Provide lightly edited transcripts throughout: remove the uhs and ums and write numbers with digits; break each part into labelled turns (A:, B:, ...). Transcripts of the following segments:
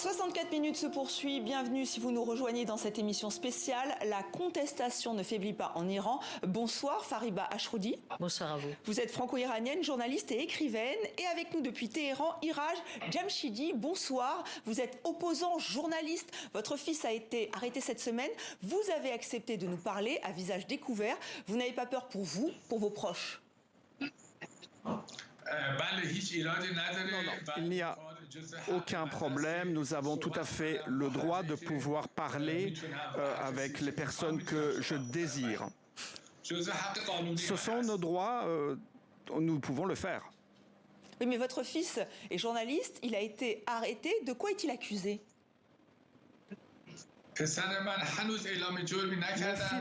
A: 64 minutes se poursuit. Bienvenue si vous nous rejoignez dans cette émission spéciale. La contestation ne faiblit pas en Iran. Bonsoir Fariba Ashroudi.
B: Bonsoir à vous.
A: Vous êtes franco-iranienne, journaliste et écrivaine. Et avec nous depuis Téhéran, Iraj Jamshidi. Bonsoir. Vous êtes opposant, journaliste. Votre fils a été arrêté cette semaine. Vous avez accepté de nous parler à visage découvert. Vous n'avez pas peur pour vous, pour vos proches?
C: Non, il n'y a aucun problème. Nous avons tout à fait le droit de pouvoir parler avec les personnes que je désire. Ce sont nos droits, nous pouvons le faire.
A: Oui, mais votre fils est journaliste, il a été arrêté. De quoi est-il accusé?
C: Mon fils,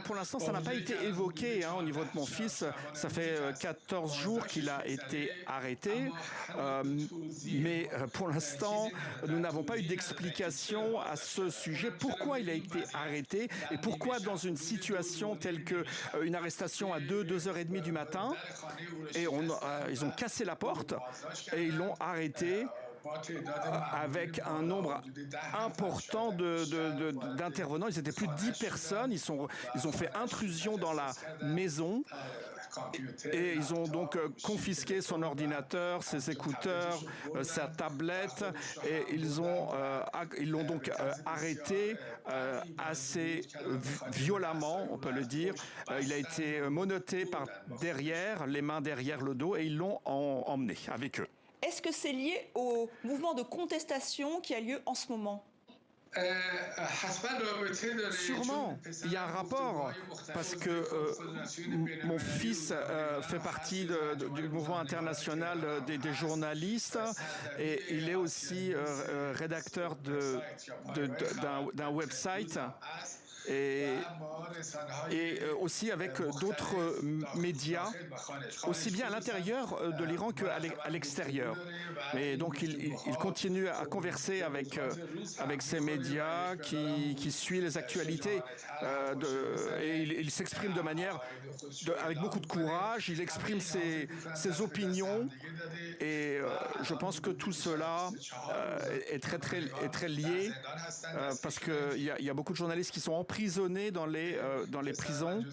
C: pour l'instant, ça n'a pas été évoqué au niveau de mon fils. Ça fait 14 jours qu'il a été arrêté. Mais pour l'instant, nous n'avons pas eu d'explication à ce sujet. Pourquoi il a été arrêté et pourquoi dans une situation telle qu'une arrestation à 2h30 du matin, et ils ont cassé la porte et ils l'ont arrêté avec un nombre important d'intervenants. Ils étaient plus de 10 personnes. Ils ont fait intrusion dans la maison et ils ont donc confisqué son ordinateur, ses écouteurs, sa tablette et ils l'ont donc arrêté assez violemment, on peut le dire. Il a été menotté par derrière, les mains derrière le dos et ils l'ont emmené avec eux.
A: Est-ce que c'est lié au mouvement de contestation qui a lieu en ce moment?
C: Sûrement, il y a un rapport parce que mon fils fait partie du mouvement international des journalistes et il est aussi rédacteur d'un website. Et aussi avec d'autres médias, aussi bien à l'intérieur de l'Iran qu'à l'extérieur. Et donc il continue à converser avec ces médias qui suivent les actualités et il s'exprime de manière avec beaucoup de courage, il exprime ses opinions et je pense que tout cela est très lié parce qu'il y a beaucoup de journalistes qui sont emprisonnés dans les prisons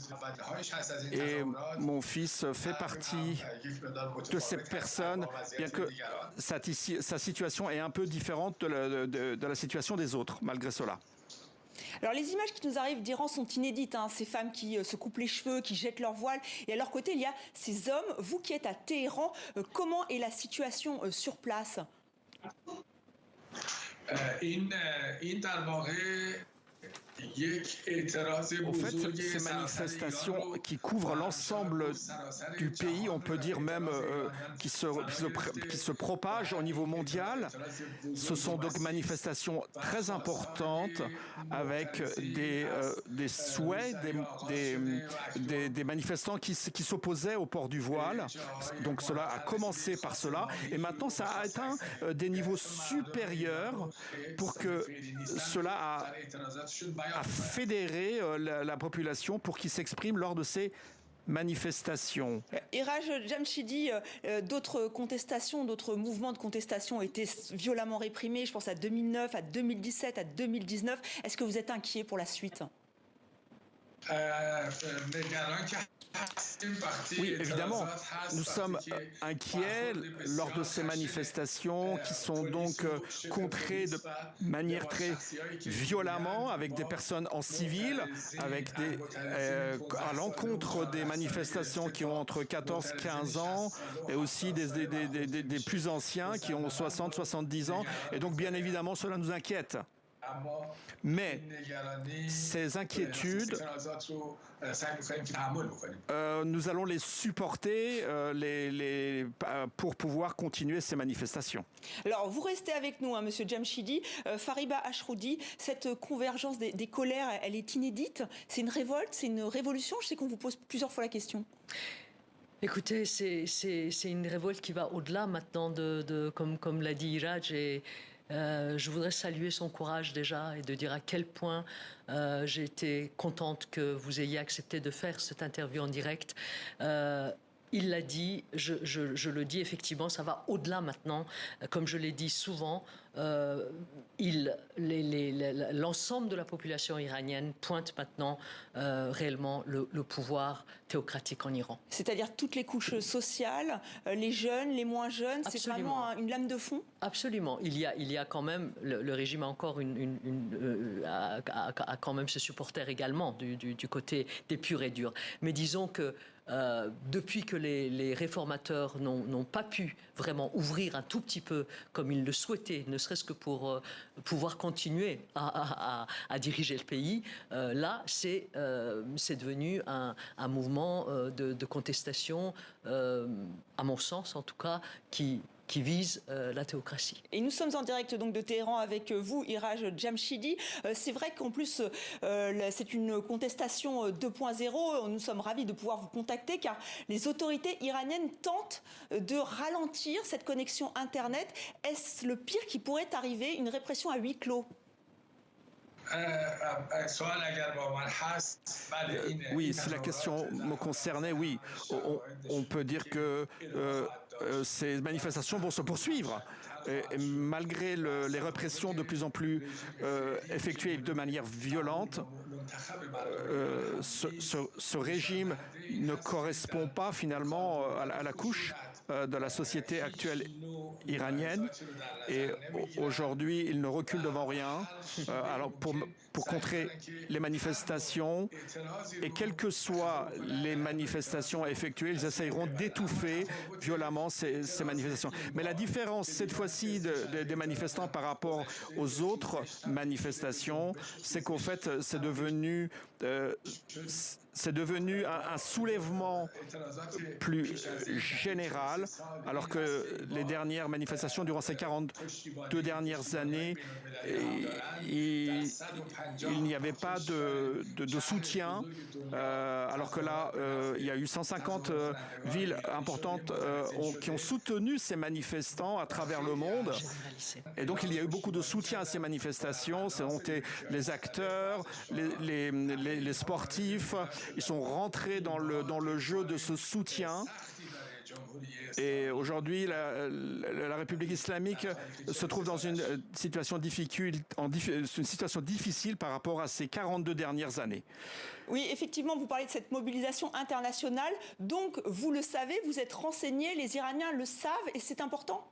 C: et mon fils fait partie de ces personnes, bien que sa situation est un peu différente de la situation des autres, malgré cela.
A: Alors les images qui nous arrivent d'Iran sont inédites, ces femmes qui se coupent les cheveux, qui jettent leur voile, et à leur côté il y a ces hommes. Vous qui êtes à Téhéran, comment est la situation sur place?
C: En fait, ces manifestations qui couvrent l'ensemble du pays, on peut dire même qui se propagent au niveau mondial, ce sont donc manifestations très importantes avec des souhaits, des manifestants qui s'opposaient au port du voile. Donc cela a commencé par cela et maintenant ça a atteint des niveaux supérieurs pour que cela a fédéré la population pour qu'ils s'expriment lors de ces manifestations.
A: Iraj Jamshidi, d'autres contestations, d'autres mouvements de contestation ont été violemment réprimés. Je pense à 2009, à 2017, à 2019. Est-ce que vous êtes inquiet pour la suite?
C: Oui, évidemment. Nous sommes inquiets lors de ces manifestations qui sont donc contrées de manière très violemment avec des personnes en civil, avec à l'encontre des manifestations qui ont entre 14 et 15 ans et aussi des plus anciens qui ont 60, 70 ans. Et donc, bien évidemment, cela nous inquiète. Mais ces inquiétudes, nous allons les supporter pour pouvoir continuer ces manifestations.
A: Alors, vous restez avec nous, Monsieur Jamshidi. Fariba Ashroudi, cette convergence des colères, elle est inédite. C'est une révolte, c'est une révolution. Je sais qu'on vous pose plusieurs fois la question.
B: Écoutez, c'est une révolte qui va au-delà maintenant comme l'a dit Iraj, et je voudrais saluer son courage déjà et de dire à quel point j'ai été contente que vous ayez accepté de faire cette interview en direct. Il l'a dit, je le dis effectivement, ça va au-delà maintenant. Comme je l'ai dit souvent, l'ensemble de la population iranienne pointe maintenant réellement le pouvoir théocratique en Iran.
A: C'est-à-dire toutes les couches sociales, les jeunes, les moins jeunes, c'est vraiment une lame de fond?
B: Absolument. Il y a quand même, le régime a encore a quand même ses supporters également du côté des purs et durs. Mais disons que depuis que les réformateurs n'ont pas pu vraiment ouvrir un tout petit peu comme ils le souhaitaient, ne serait-ce que pour pouvoir continuer à diriger le pays, là, c'est devenu un mouvement de contestation, à mon sens en tout cas, qui vise la théocratie.
A: Et nous sommes en direct donc de Téhéran avec vous, Iraj Jamshidi. C'est vrai qu'en plus, c'est une contestation 2.0. Nous sommes ravis de pouvoir vous contacter car les autorités iraniennes tentent de ralentir cette connexion Internet. Est-ce le pire qui pourrait arriver, une répression à huis clos?
C: Oui, si la question me concernait, oui, on peut dire que ces manifestations vont se poursuivre. Et malgré les répressions de plus en plus effectuées de manière violente, ce régime ne correspond pas finalement à la couche de la société actuelle iranienne. Et aujourd'hui, il ne recule devant rien. Alors pour contrer les manifestations, et quelles que soient les manifestations effectuées, ils essayeront d'étouffer violemment ces manifestations. Mais la différence cette fois-ci des manifestants par rapport aux autres manifestations, c'est qu'en fait, c'est devenu un soulèvement plus général, alors que les dernières manifestations durant ces 42 dernières années, il n'y avait pas de soutien, alors que là, il y a eu 150 villes importantes qui ont soutenu ces manifestants à travers le monde. Et donc, il y a eu beaucoup de soutien à ces manifestations. Ce sont les acteurs, les sportifs. Ils sont rentrés dans le jeu de ce soutien. Et aujourd'hui, la République islamique se trouve dans une situation difficile par rapport à ces 42 dernières années.
A: Oui, effectivement, vous parlez de cette mobilisation internationale. Donc, vous le savez, vous êtes renseignés, les Iraniens le savent et c'est important?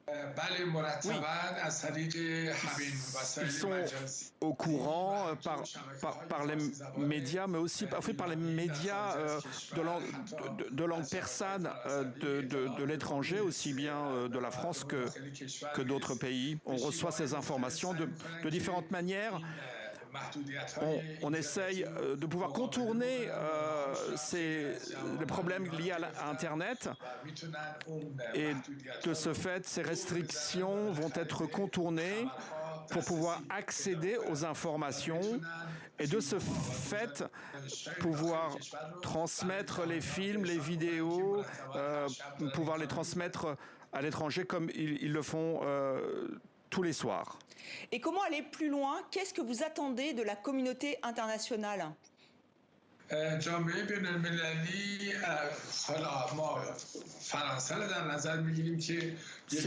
C: Oui. Ils sont au courant par les médias, mais aussi par les médias de langue persane de l'étranger, aussi bien de la France que d'autres pays. On reçoit ces informations de différentes manières. On essaye de pouvoir contourner les problèmes liés à Internet et de ce fait, ces restrictions vont être contournées pour pouvoir accéder aux informations et de ce fait pouvoir transmettre les films, les vidéos, pouvoir les transmettre à l'étranger comme ils le font tous les soirs.
A: Et comment aller plus loin? Qu'est-ce que vous attendez de la communauté internationale?
C: Si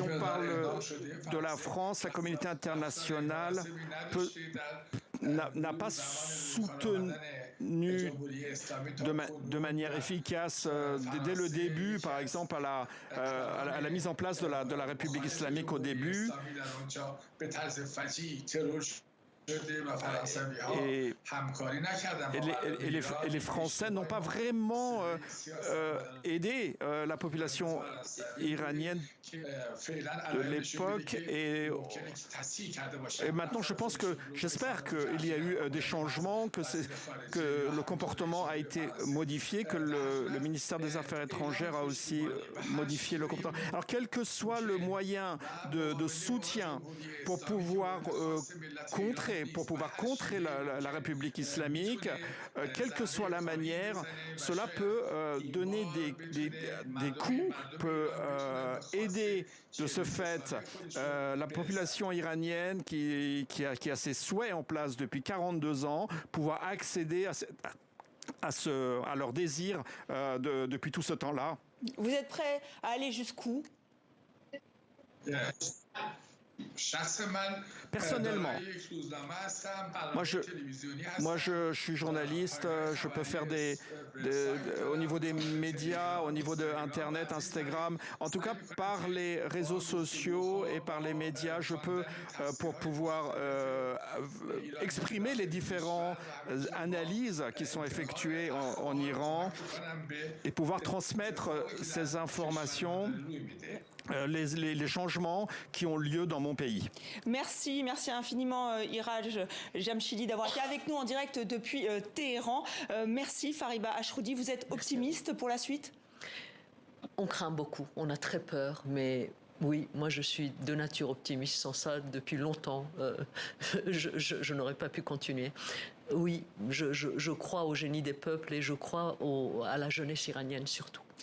C: on parle de la France, la communauté internationale n'a pas soutenu de manière efficace dès le début, par exemple à la mise en place de la République islamique au début. Et les Français n'ont pas vraiment aidé la population iranienne de l'époque. Et maintenant, j'espère qu'il y a eu des changements, que le comportement a été modifié, que le ministère des Affaires étrangères a aussi modifié le comportement. Alors, quel que soit le moyen de soutien pour pouvoir contrer la République islamique, quelle que soit la manière, cela peut donner des coups, peut aider de ce fait la population iranienne qui a ses souhaits en place depuis 42 ans, pouvoir accéder à leur désir depuis tout ce temps-là.
A: Vous êtes prêt à aller jusqu'où?
C: Personnellement, moi je suis journaliste, je peux faire au niveau des médias, au niveau de Internet, Instagram, en tout cas par les réseaux sociaux et par les médias, je peux, pour pouvoir exprimer les différentes analyses qui sont effectuées en Iran et pouvoir transmettre ces informations, les changements qui ont lieu dans mon pays.
A: Merci infiniment Iraj Jamshidi d'avoir été avec nous en direct depuis Téhéran. Merci Fariba Ashroudi, vous êtes optimiste pour la suite?
B: On craint beaucoup, on a très peur, mais oui, moi je suis de nature optimiste. Sans ça, depuis longtemps, je n'aurais pas pu continuer. Oui, je crois au génie des peuples et je crois à la jeunesse iranienne surtout.